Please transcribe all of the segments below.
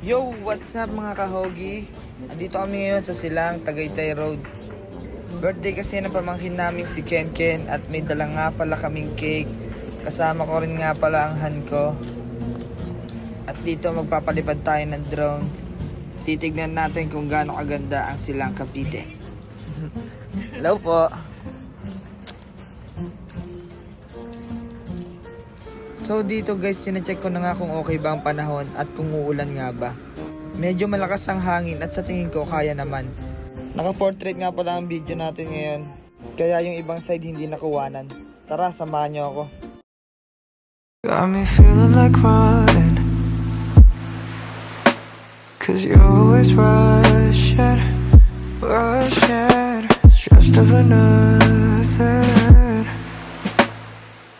Yo, what's up mga kahogi? Andito kami ngayon sa Silang, Tagaytay Road. Birthday kasi ng pamangkin namin si Ken Ken at may dala nga pala kaming cake. Kasama ko rin nga pala ang han ko. At dito magpapalipad tayo ng drone. Titignan natin kung gaano kaganda ang Silang Cavite. Hello po. So dito guys, sinecheck ko na nga kung okay ba ang panahon at kung uulan nga ba. Medyo malakas ang hangin at sa tingin ko kaya naman. Naka-portrait nga pala ang video natin ngayon. Kaya yung ibang side hindi nakuwanan. Tara, samahan nyo ako. Got me feeling like running, 'cause you're always rushing, stressed over nothing,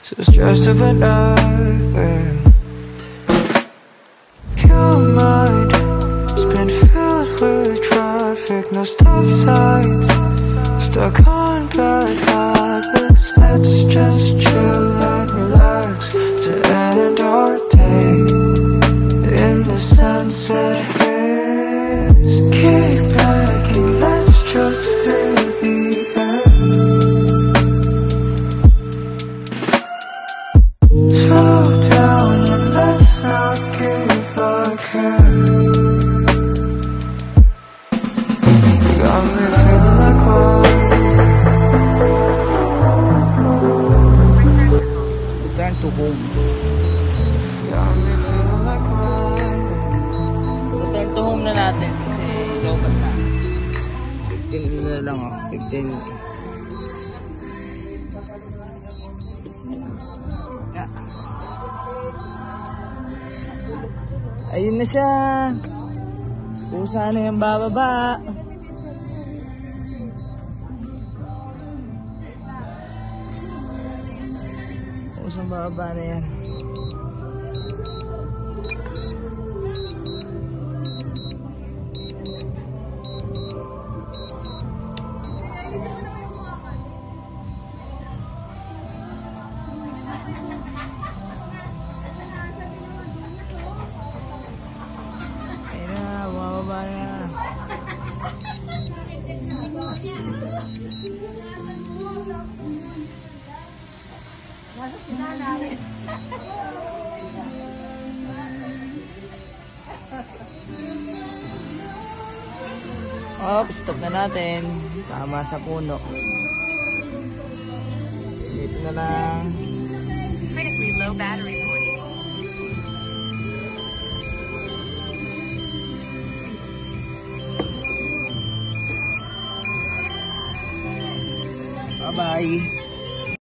so stressed over nothing. Your mind has been filled with traffic, no stop signs, stuck on bad habits. Let's just chill and relax to end our day in the sunset haze. Kick back and let's just feel the air. Slow down and let's not give a care. You got me feeling like Return to home. got me feeling like Return to home na natin kasi lobat na. 15 na lang 15. Yeah. Ayun na siya. Pusa na yung bababa. Pusang bababa na yan. Stop na natin. Tama sa puno. Dito na lang. Critically low battery warning. Bye-bye.